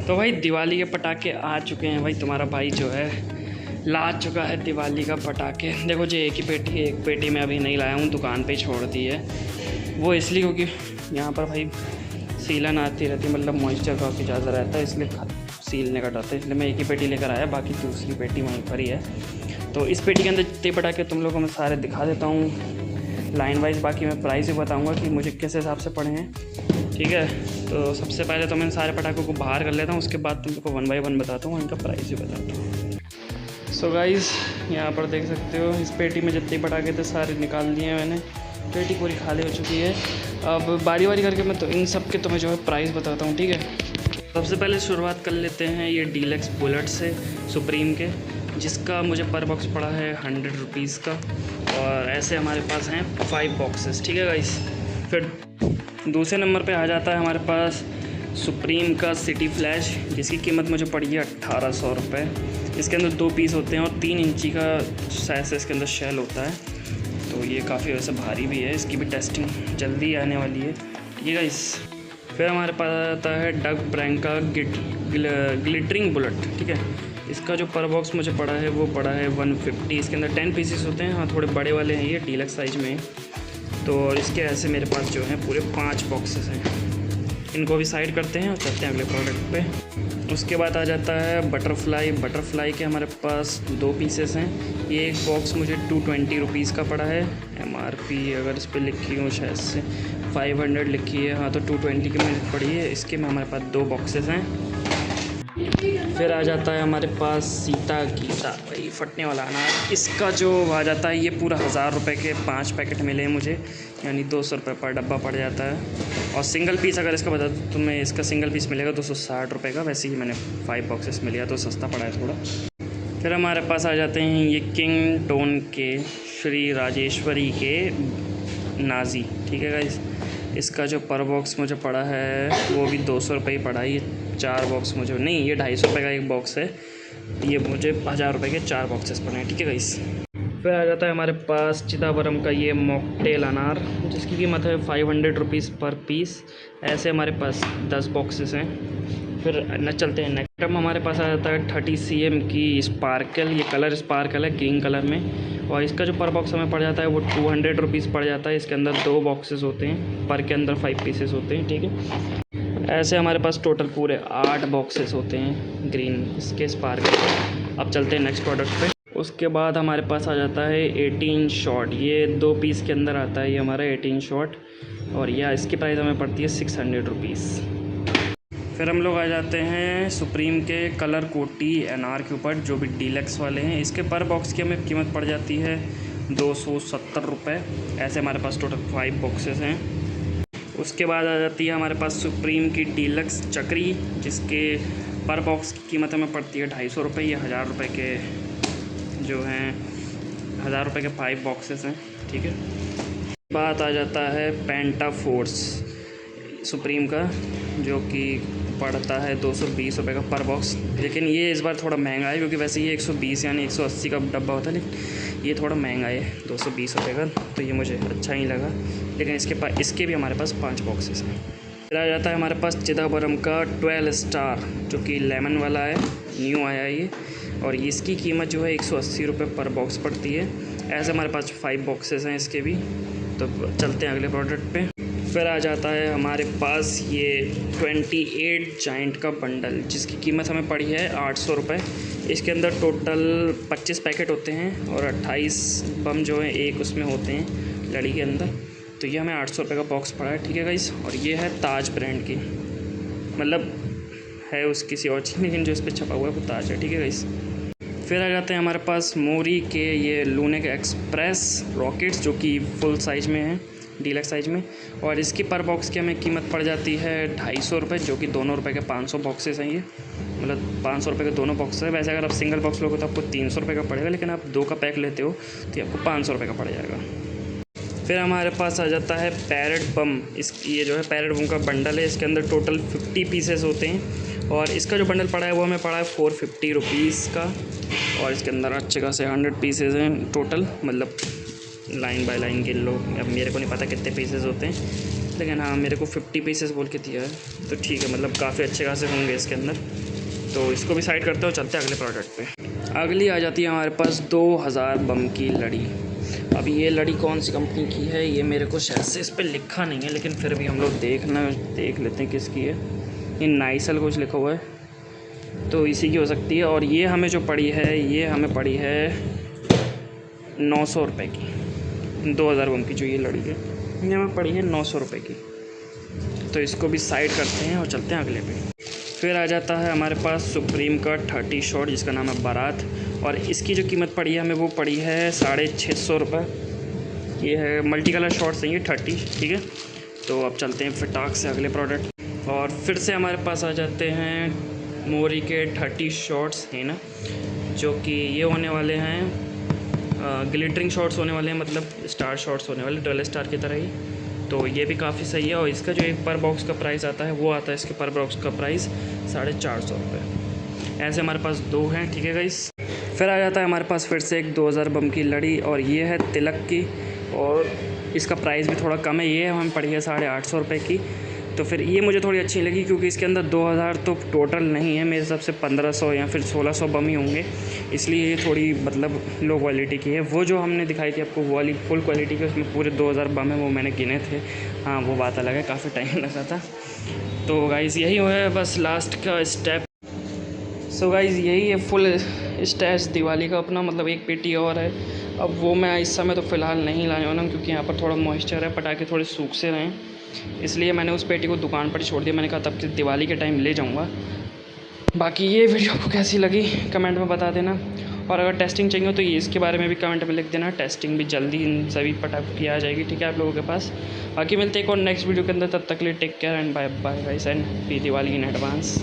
तो भाई दिवाली के पटाखे आ चुके हैं भाई। तुम्हारा भाई जो है ला चुका है दिवाली का पटाखे। देखो जी, एक ही पेटी है, एक पेटी मैं अभी नहीं लाया हूँ, दुकान पे ही छोड़ दी है। वो इसलिए क्योंकि यहाँ पर भाई सीलन आती रहती है, मतलब मॉइस्चर काफ़ी ज़्यादा रहता है, इसलिए सीलने का डर था, इसलिए मैं एक ही पेटी लेकर आया, बाकी दूसरी पेटी वहीं पर ही है। तो इस पेटी के अंदर जितने पटाखे तुम लोगों को मैं सारे दिखा देता हूँ लाइन वाइज, बाकी मैं प्राइस भी बताऊँगा कि मुझे किस हिसाब से पड़े हैं, ठीक है। तो सबसे पहले तो मैं सारे पटाखों को बाहर कर लेता हूँ, उसके बाद तुम लोग को 1 बाय 1 बताता हूँ, इनका प्राइस भी बताता हूँ। सो गाइस, यहाँ पर देख सकते हो इस पेटी में जितने पटाखे थे सारे निकाल लिए हैं मैंने, पेटी पूरी खाली हो चुकी है। अब बारी बारी करके मैं तो इन सब के तुम्हें जो है प्राइस बताता हूँ, ठीक है। सबसे पहले शुरुआत कर लेते हैं ये डीलक्स बुलेट से सुप्रीम के, जिसका मुझे पर बॉक्स पड़ा है 100 रुपीज़ का, और ऐसे हमारे पास हैं 5 बॉक्सेस, ठीक है गाइस। फिर दूसरे नंबर पे आ जाता है हमारे पास सुप्रीम का सिटी फ्लैश, जिसकी कीमत मुझे पड़ी है 1800 रुपये। इसके अंदर 2 पीस होते हैं और 3 इंची का साइज से इसके अंदर शेल होता है, तो ये काफ़ी वैसे भारी भी है, इसकी भी टेस्टिंग जल्दी आने वाली है, ठीक है गाइस। फिर हमारे पास आता है डग ब्रैंड का ग्लिटरिंग बुलेट, ठीक है। इसका जो पर बॉक्स मुझे पड़ा है वो पड़ा है 150। इसके अंदर 10 पीसेस होते हैं, हाँ थोड़े बड़े वाले हैं, ये डीलक्स साइज में। तो इसके ऐसे मेरे पास जो है पूरे 5 बॉक्सेस हैं। इनको भी साइड करते हैं और चलते हैं अगले प्रोडक्ट पे। उसके बाद आ जाता है बटरफ्लाई के हमारे पास 2 पीसेस हैं। ये एक बॉक्स मुझे 220 रुपीज़ का पड़ा है। MRP अगर इस पर लिखी हो शायद से 500 लिखी है, हाँ तो 220 की मुझे पड़ी है। इसके में हमारे पास 2 बॉक्सेस हैं। फिर आ जाता है हमारे पास सीता गीता, भाई फटने वाला अनार। इसका जो आ जाता है ये पूरा 1000 रुपये के 5 पैकेट मिले हैं मुझे, यानी 200 रुपये पर डब्बा पड़ जाता है। और सिंगल पीस अगर इसका बता दूँ तो मैं इसका सिंगल पीस मिलेगा 260 रुपये का। वैसे ही मैंने 5 बॉक्सेस मिल गया तो सस्ता पड़ा है थोड़ा। फिर हमारे पास आ जाते हैं ये किंग टोन के श्री राजेश्वरी के नाजी, ठीक है गाइस। इसका जो पर बॉक्स मुझे पड़ा है वो भी 200 रुपये ही पड़ा है। ये 4 बॉक्स मुझे नहीं, ये 250 रुपये का एक बॉक्स है, ये मुझे 1000 रुपये के 4 बॉक्सेस पड़े हैं, ठीक है गाइस। फिर आ जाता है हमारे पास चिदम्बरम का ये मॉकटेल अनार, जिसकी कीमत है 500 रुपीज़ पर पीस। ऐसे हमारे पास 10 बॉक्सेस हैं। फिर न चलते हैं नेक्स्ट हमारे पास आ जाता है 30 cm की स्पार्कल, ये कलर स्पार्कल है ग्रीन कलर में, और इसका जो पर बॉक्स हमें पड़ जाता है वो 200 रुपीज़ पड़ जाता है। इसके अंदर 2 बॉक्सेस होते हैं, पर के अंदर 5 पीसेस होते हैं, ठीक है। ऐसे हमारे पास टोटल पूरे 8 बॉक्सेस होते हैं ग्रीन इसके स्पार्कल। अब चलते हैं नेक्स्ट प्रोडक्ट पे। उसके बाद हमारे पास आ जाता है 18 शॉट, ये 2 पीस के अंदर आता है ये हमारा 18 शॉट, और यह इसकी प्राइस हमें पड़ती है 600 रुपीज़। फिर हम लोग आ जाते हैं सुप्रीम के कलर कोटी NR के ऊपर, जो भी डीलक्स वाले हैं। इसके पर बॉक्स की हमें कीमत पड़ जाती है 270 रुपये। ऐसे हमारे पास टोटल 5 बॉक्सेस हैं। उसके बाद आ जाती है हमारे पास सुप्रीम की डीलक्स चक्री, जिसके पर बॉक्स की कीमत हमें पड़ती है 250 रुपये। ये 1000 रुपये के जो हैं 1000 रुपये के 5 बॉक्सेस हैं, ठीक है। बात आ जाता है पेंटा फोर्स सुप्रीम का, जो कि पड़ता है 220 रुपये का पर बॉक्स, लेकिन ये इस बार थोड़ा महंगा है, क्योंकि वैसे ये 120 यानी 180 का डब्बा होता है, लेकिन ये थोड़ा महंगा है 220 रुपये का, तो ये मुझे अच्छा ही लगा। लेकिन इसके भी हमारे पास 5 बॉक्सेस हैं। फिर आ जाता है हमारे पास चिदम्बरम का 12 स्टार, जो कि लेमन वाला है, न्यू आया ये, और इसकी कीमत जो है 180 रुपये पर बॉक्स पड़ती है। ऐसे हमारे पास 5 बॉक्सेस हैं इसके भी। तो चलते हैं अगले प्रोडक्ट पे। फिर आ जाता है हमारे पास ये 28 जाइंट का बंडल, जिसकी कीमत हमें पड़ी है 800 रुपये। इसके अंदर टोटल 25 पैकेट होते हैं और 28 बम जो है एक उसमें होते हैं लड़ी के अंदर। तो ये हमें 800 रुपये का बॉक्स पड़ा है, ठीक है गाइस। और ये है ताज ब्रांड की, मतलब है उस किसी और चीज़, लेकिन जो इस पर छपा हुआ है वो ताज है, ठीक है गाइस। फिर आ जाते हैं हमारे पास मोरी के ये लूनिक एक्सप्रेस रॉकेट्स, जो कि फुल साइज़ में है, डीलक्स साइज में, और इसकी पर बॉक्स की हमें कीमत पड़ जाती है 250 रुपये, जो कि दोनों रुपये के 500 बॉक्सेस हैं ये, मतलब 500 रुपये के दोनों बॉक्स है। वैसे अगर आप सिंगल बॉक्स लोगे तो आपको 300 रुपये का पड़ेगा, लेकिन आप 2 का पैक लेते हो तो आपको 500 रुपये का पड़ जाएगा। फिर हमारे पास आ जाता है पैरेट बम, ये जो है पैरेट बम का बंडल है। इसके अंदर टोटल 50 पीसेस होते हैं, और इसका जो बंडल पड़ा है वो हमें पड़ा है 450 रुपीज़ का, और इसके अंदर अच्छे खासे 100 पीसेस हैं टोटल, मतलब लाइन बाय लाइन गिन लो, अब मेरे को नहीं पता कितने पीसेस होते हैं। लेकिन हाँ मेरे को 50 पीसेस बोल के दिया है, तो ठीक है, मतलब काफ़ी अच्छे खासे होंगे इसके अंदर। तो इसको भी साइड करते हो, चलते हैं अगले प्रोडक्ट पे। अगली आ जाती है हमारे पास 2000 बम की लड़ी। अब ये लड़ी कौन सी कंपनी की है ये मेरे को शायद से इस पर लिखा नहीं है, लेकिन फिर भी हम लोग देख लेते हैं किसकी है। ये नाइसल कुछ लिखा हुआ है, तो इसी की हो सकती है। और ये हमें जो पड़ी है, ये हमें पड़ी है 900 रुपये की। 2000 बम की जो ये लड़ी है, ये हमें पड़ी है 900 रुपये की। तो इसको भी साइड करते हैं और चलते हैं अगले पे। फिर आ जाता है हमारे पास सुप्रीम का 30 शॉट, जिसका नाम है बारात। और इसकी जो कीमत पड़ी है हमें, वो पड़ी है 650 रुपये। ये है मल्टी कलर शॉर्ट्स हैं ये 30, ठीक है। तो अब चलते हैं फटाक से अगले प्रोडक्ट। और फिर से हमारे पास आ जाते हैं मोरी के 30 शॉर्ट्स हैं ना, जो कि ये होने वाले हैं ग्लिटरिंग शॉर्ट्स होने वाले हैं, मतलब स्टार शॉर्ट्स होने वाले, डबल स्टार की तरह ही। तो ये भी काफ़ी सही है। और इसका जो एक पर बॉक्स का प्राइस आता है, वो आता है इसके पर बॉक्स का प्राइस 450 रुपये। ऐसे हमारे पास 2 हैं, ठीक है गाइस। फिर आ जाता है हमारे पास फिर से एक 2000 बम की लड़ी, और ये है तिलक की, और इसका प्राइस भी थोड़ा कम है। ये हमें पड़ी है 850 रुपये की। तो फिर ये मुझे थोड़ी अच्छी लगी, क्योंकि इसके अंदर 2000 तो टोटल नहीं है, मेरे हिसाब से 1500 या फिर 1600 बम ही होंगे, इसलिए ये थोड़ी मतलब लो क्वालिटी की है। वो जो हमने दिखाई थी आपको, वो वाली फुल क्वालिटी की, उसमें पूरे 2000 बम है, वो मैंने गिने थे। हाँ वो बात अलग है, काफ़ी टाइम लगा था। तो गाइज़ यही है बस लास्ट का स्टेप। सो गाइज़ यही है फुल स्टेज दिवाली का अपना, मतलब एक पेटी और है। अब वो मैं इस समय तो फ़िलहाल नहीं लाने वाला हूँ, क्योंकि यहाँ पर थोड़ा मॉइस्चर है, पटाखे थोड़े सूख से रहें, इसलिए मैंने उस पेटी को दुकान पर ही छोड़ दिया। मैंने कहा तब कि दिवाली के टाइम ले जाऊँगा। बाकी ये वीडियो आपको कैसी लगी कमेंट में बता देना, और अगर टेस्टिंग चाहिए हो तो ये इसके बारे में भी कमेंट में लिख देना। टेस्टिंग भी जल्दी इन सभी पटाखों की आ जाएगी, ठीक है, आप लोगों के पास। बाकी मिलते हैं एक और नेक्स्ट वीडियो के अंदर, तब तक के लिए take care and bye bye guys and happy Diwali in advance.